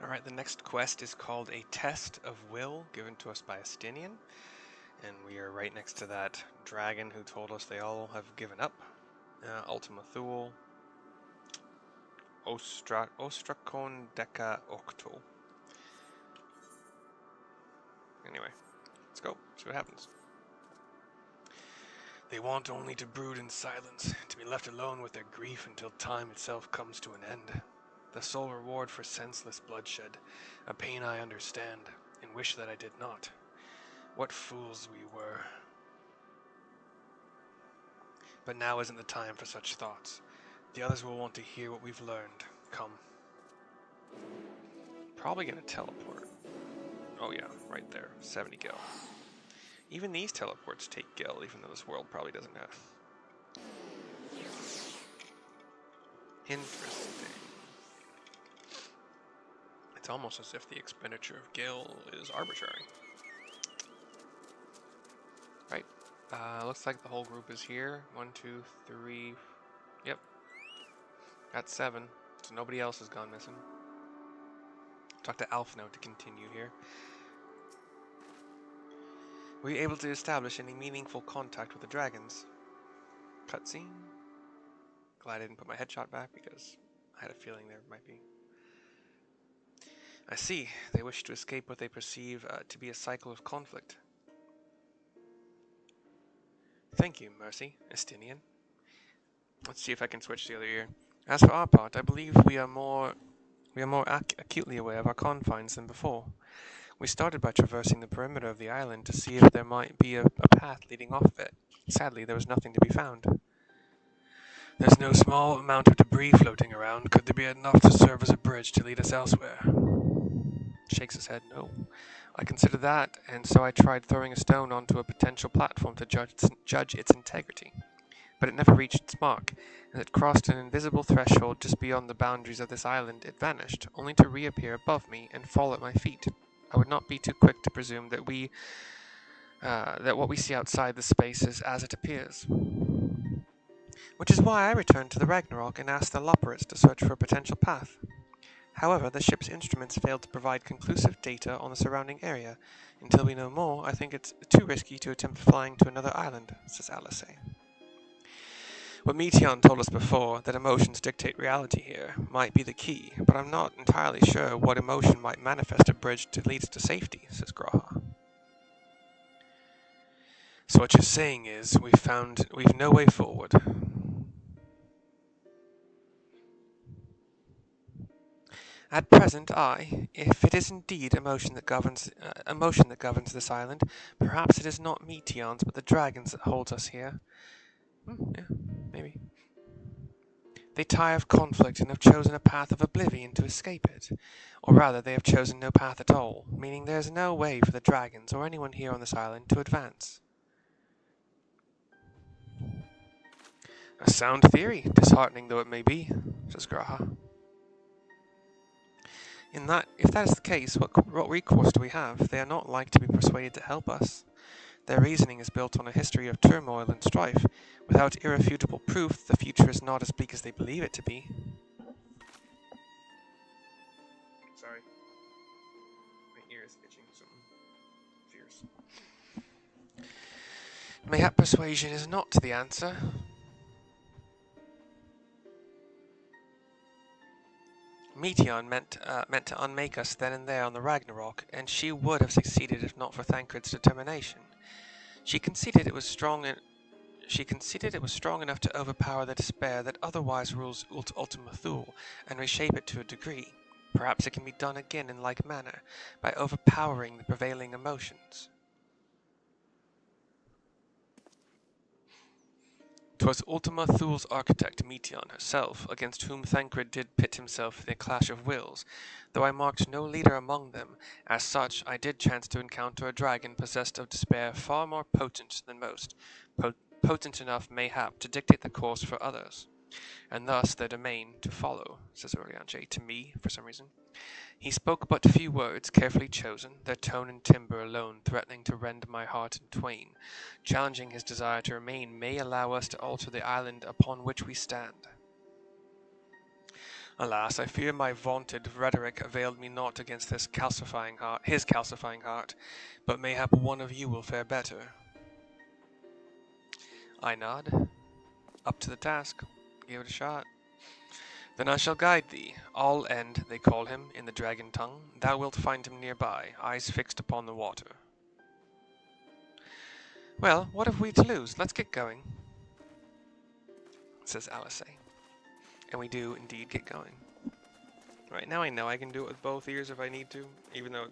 Alright, the next quest is called A Test of Will, given to us by Estinian. And we are right next to that dragon who told us they all have given up. Ultima Thule. Ostrakon Deca Octo. Anyway, let's go. See what happens. They want only to brood in silence, to be left alone with their grief until time itself comes to an end. The sole reward for senseless bloodshed, a pain I understand, and wish that I did not. What fools we were. But now isn't the time for such thoughts. The others will want to hear what we've learned. Come. Probably gonna teleport. Oh yeah, right there. 70 gil. Even these teleports take gil, even though this world probably doesn't have. Interesting. It's almost as if the expenditure of gil is arbitrary. Right. Looks like the whole group is here. 1, 2, 3. Yep. Got 7. So nobody else has gone missing. Talk to Alphno to continue here. Were you able to establish any meaningful contact with the dragons? Cutscene? Glad I didn't put my headshot back because I had a feeling there might be. I see. They wish to escape what they perceive to be a cycle of conflict. Thank you, Mercy, Estinian. Let's see if I can switch to the other ear. As for our part, I believe we are more acutely aware of our confines than before. We started by traversing the perimeter of the island to see if there might be a path leading off of it. Sadly, there was nothing to be found. There's no small amount of debris floating around. Could there be enough to serve as a bridge to lead us elsewhere? Shakes his head, no. I considered that, and so I tried throwing a stone onto a potential platform to judge its integrity. But it never reached its mark. As it crossed an invisible threshold just beyond the boundaries of this island, it vanished, only to reappear above me and fall at my feet. I would not be too quick to presume that what we see outside the space is as it appears. Which is why I returned to the Ragnarok and asked the Loporits to search for a potential path. However, the ship's instruments failed to provide conclusive data on the surrounding area. Until we know more, I think it's too risky to attempt flying to another island, says Alice. What Meteon told us before, that emotions dictate reality here, might be the key, but I'm not entirely sure what emotion might manifest a bridge that leads to safety, says Graha. So what you're saying is, we've no way forward. At present, if it is indeed emotion that governs this island, perhaps it is not Meteons but the dragons that holds us here. Yeah, maybe. They tire of conflict and have chosen a path of oblivion to escape it. Or rather, they have chosen no path at all, meaning there is no way for the dragons or anyone here on this island to advance. A sound theory, disheartening though it may be, says Graha. If that is the case, what recourse do we have? They are not like to be persuaded to help us. Their reasoning is built on a history of turmoil and strife. Without irrefutable proof, the future is not as bleak as they believe it to be. Sorry. My ear is itching something fierce. Mayhap persuasion is not the answer. Meteon meant to unmake us then and there on the Ragnarok, and she would have succeeded if not for Thancred's determination. She conceded it was strong enough to overpower the despair that otherwise rules Ultima Thule, and reshape it to a degree. Perhaps it can be done again in like manner, by overpowering the prevailing emotions. 'Twas Ultima Thule's architect, Meteon herself, against whom Thancred did pit himself in a clash of wills. Though I marked no leader among them, as such I did chance to encounter a dragon possessed of despair far more potent than most, potent enough, mayhap, to dictate the course for others, and thus their domain to follow, says Urianger to me, for some reason. He spoke but few words, carefully chosen, their tone and timbre alone threatening to rend my heart in twain. Challenging his desire to remain may allow us to alter the island upon which we stand. Alas, I fear my vaunted rhetoric availed me not against his calcifying heart, but mayhap one of you will fare better. I nod. Up to the task. Give it a shot. Then I shall guide thee. All End, they call him, in the dragon tongue. Thou wilt find him nearby, eyes fixed upon the water. Well, what have we to lose? Let's get going, says Alice. And we do indeed get going. Right now I know I can do it with both ears if I need to, even though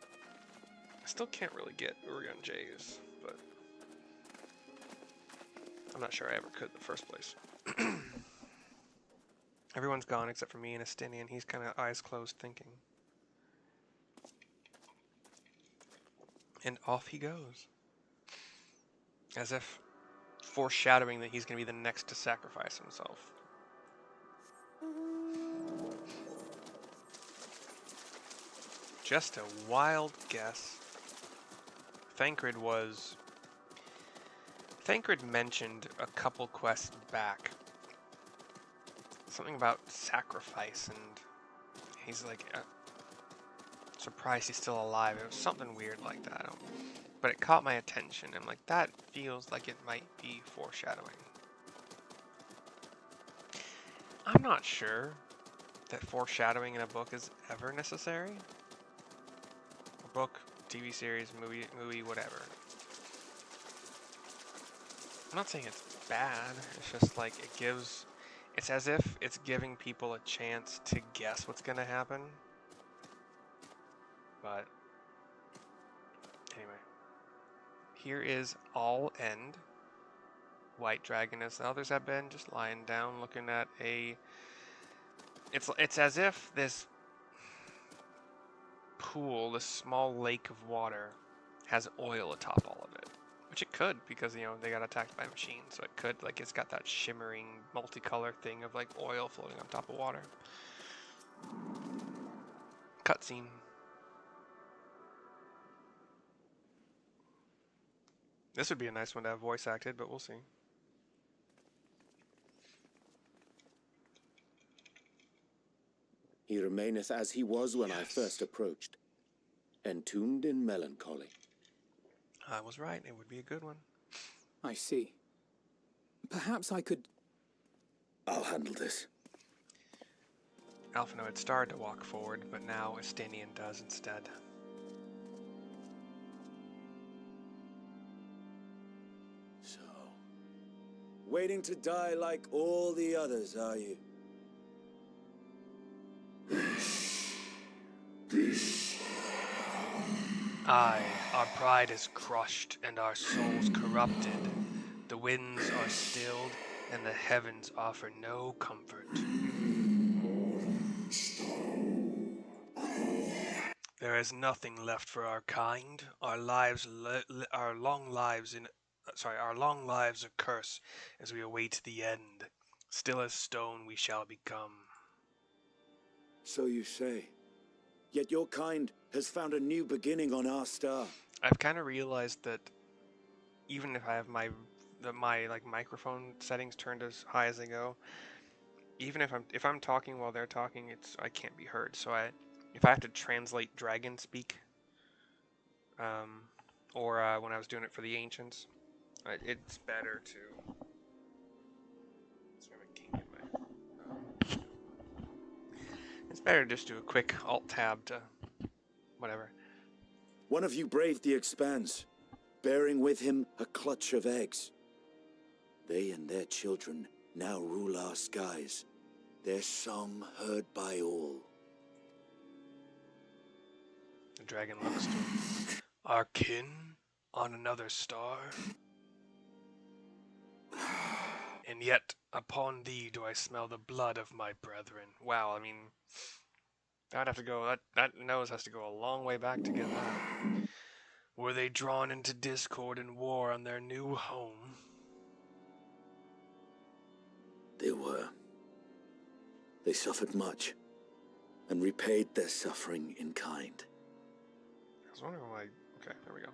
I still can't really get Uriangers, but I'm not sure I ever could in the first place. Everyone's gone except for me and Estinian. He's kind of eyes closed thinking. And off he goes. As if foreshadowing that he's going to be the next to sacrifice himself. Just a wild guess. Thancred mentioned a couple quests back something about sacrifice, and he's like, surprised he's still alive. It was something weird like that. But it caught my attention. I'm like, that feels like it might be foreshadowing. I'm not sure that foreshadowing in a book is ever necessary. A book, TV series, movie, whatever. I'm not saying it's bad. It's just like it's as if it's giving people a chance to guess what's going to happen. But anyway, here is All End. White dragon, as the others have been, just lying down, looking at a. It's as if this pool, this small lake of water, has oil atop all of it, which it could, because they got attacked by machines, so it could, like, it's got that shimmering multicolor thing of like oil floating on top of water. Cutscene. This would be a nice one to have voice acted, but we'll see. He remaineth as he was when I first approached, entombed in melancholy. I was right, it would be a good one. I see. Perhaps I could... I'll handle this. Alphino had started to walk forward, but now Estinian does instead. So, waiting to die like all the others, are you? Aye, our pride is crushed and our souls corrupted. The winds are stilled and the heavens offer no comfort. There is nothing left for our kind. Our long lives are curse as we await the end. Still as stone we shall become. So you say. Yet your kind has found a new beginning on our star. I've kind of realized that even if I have my microphone settings turned as high as they go, even if I'm talking while they're talking, I can't be heard. So if I have to translate dragon speak, or when I was doing it for the ancients, it's better to. It's better to just do a quick Alt Tab to whatever. One of you braved the expanse, bearing with him a clutch of eggs. They and their children now rule our skies, their song heard by all. The dragon looks to him. Our kin on another star? And yet upon thee do I smell the blood of my brethren. Wow, I mean, I'd have to go, that nose has to go a long way back to get that. Were they drawn into discord and war on their new home? They were. They suffered much, and repaid their suffering in kind. I was wondering why. Okay, there we go.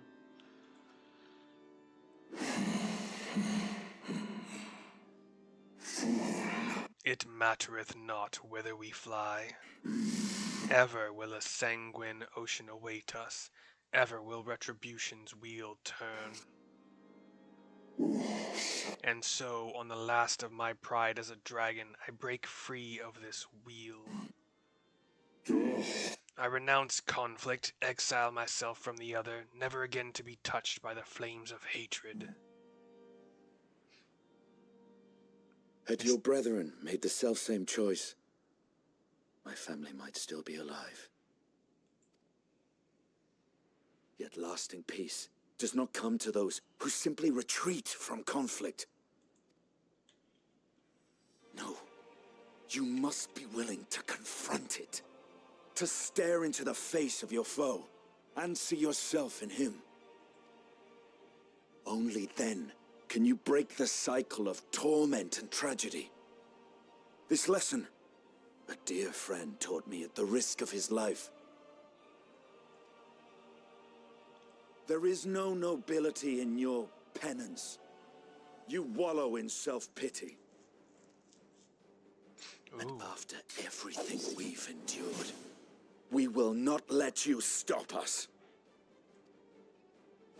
It mattereth not whither we fly. Ever will a sanguine ocean await us. Ever will retribution's wheel turn. And so, on the last of my pride as a dragon, I break free of this wheel. I renounce conflict, exile myself from the other, never again to be touched by the flames of hatred. Had your brethren made the selfsame choice, my family might still be alive. Yet lasting peace does not come to those who simply retreat from conflict. No, you must be willing to confront it, to stare into the face of your foe, and see yourself in him. Only then can you break the cycle of torment and tragedy. This lesson, a dear friend taught me at the risk of his life. There is no nobility in your penance. You wallow in self-pity. And after everything we've endured, we will not let you stop us.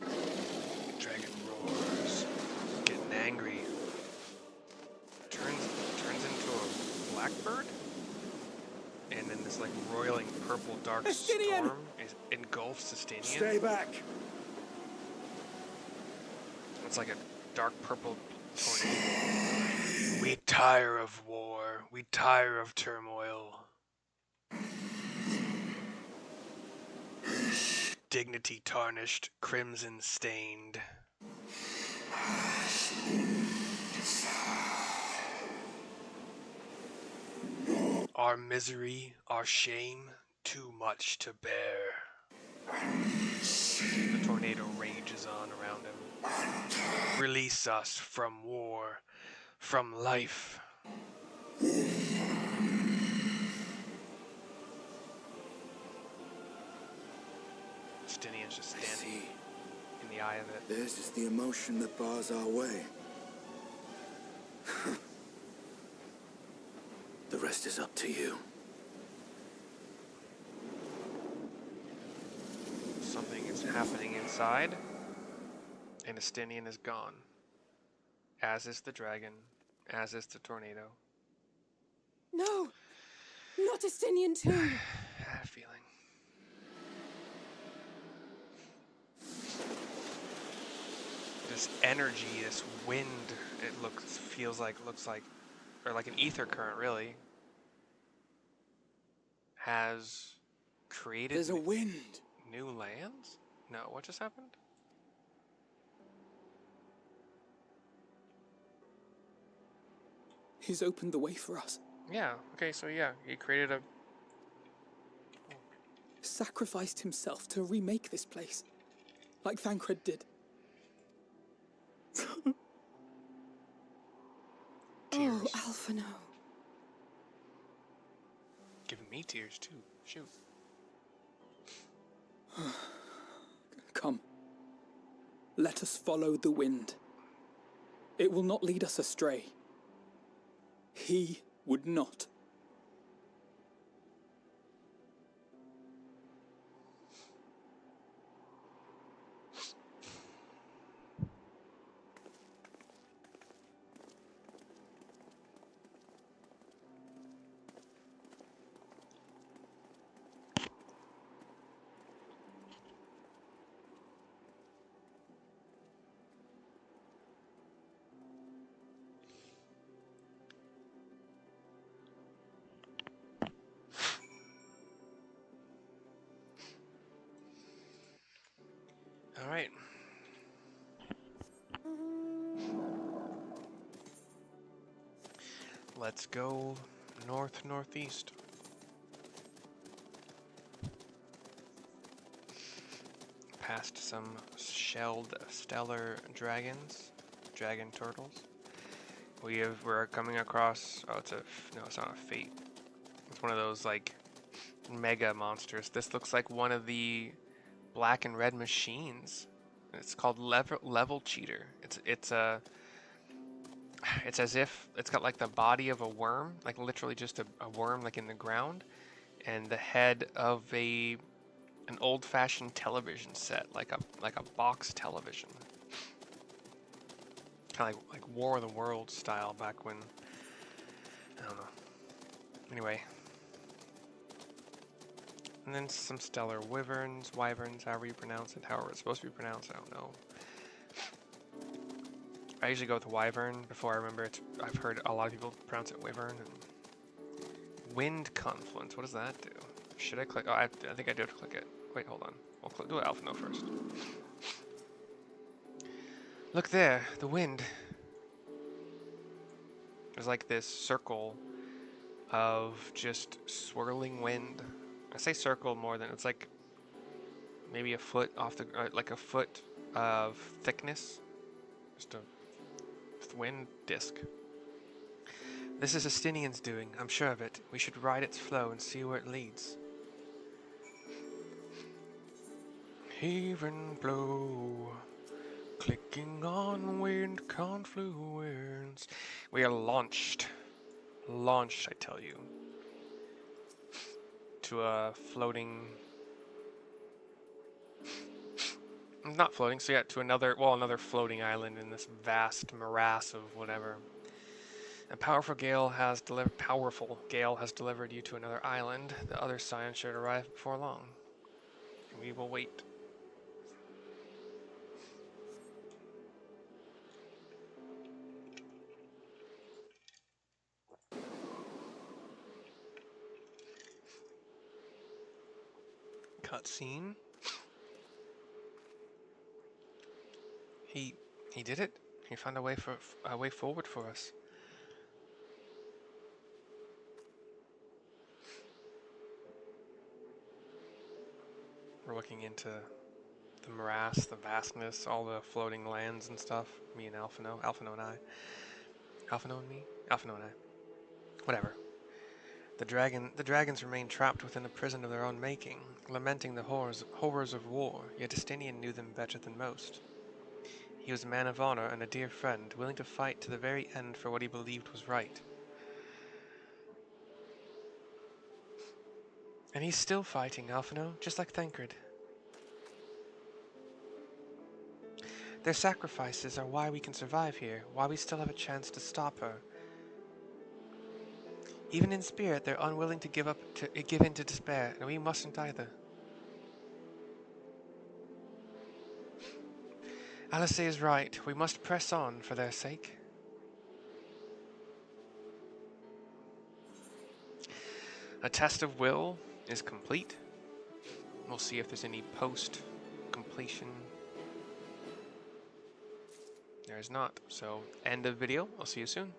Dragon roars, getting angry. Turns into a blackbird, and then this like roiling purple dark Estinian! storm engulfs Estinian. Stay back! It's like a dark purple tornado. We tire of war. We tire of turmoil. Dignity tarnished, crimson stained. Our misery, our shame, too much to bear. The tornado rages on around him. Release us from war, from life. Justinian's just standing in the eye of it. Theirs is the emotion that bars our way. The rest is up to you. Something is happening inside, and Estinian is gone. As is the dragon, as is the tornado. No! Not Estinian too! I had a feeling. This energy, this wind, looks like, or like an ether current really, has created There's a wind. new lands? No, what just happened? He's opened the way for us. Yeah, okay, so yeah, he created a... Sacrificed himself to remake this place. Like Thancred did. Oh, Alphino. Giving me tears too. Shoot. Come. Let us follow the wind. It will not lead us astray. He would not. Alright. Let's go northeast. Past some shelled stellar dragons, dragon turtles. We're coming across, no, it's not a fate. It's one of those like mega monsters. This looks like one of the black and red machines. It's called level cheater. It's a It's as if it's got like the body of a worm, like literally just a worm like in the ground, and the head of an old-fashioned television set, like a box television. Kind of like War of the Worlds style back when, I don't know. Anyway. And then some stellar wyverns, however you pronounce it, however it's supposed to be pronounced, I don't know. I usually go with wyvern before I remember it. I've heard a lot of people pronounce it wyvern. And wind confluence, what does that do? Should I click? Oh, I think I do have to click it. Wait, hold on. We'll do Alpha No first. Look there, the wind. There's like this circle of just swirling wind. I say circle more than it's like maybe a foot off the like a foot of thickness. Just a wind disc. This is Estinian's doing, I'm sure of it. We should ride its flow and see where it leads. Heave and blow, clicking on wind confluence. We are launched, I tell you, to a floating, not floating, so yeah, to another floating island in this vast morass of whatever. A powerful gale has delivered you to another island. The other science should arrive before long. And we will wait. Cutscene. He did it. He found a way forward for us. We're looking into the morass, the vastness, all the floating lands and stuff. Me and Alphino and I. Alphino and me? Alphino and I. Whatever. The dragons remain trapped within a prison of their own making, lamenting the horrors of war, yet Estinian knew them better than most. He was a man of honor and a dear friend, willing to fight to the very end for what he believed was right. And he's still fighting, Alphino, just like Thancred. Their sacrifices are why we can survive here, why we still have a chance to stop her. Even in spirit, they're unwilling to give in to despair, and we mustn't either. Alice is right. We must press on for their sake. A test of will is complete. We'll see if there's any post-completion. There is not. So, end of video. I'll see you soon.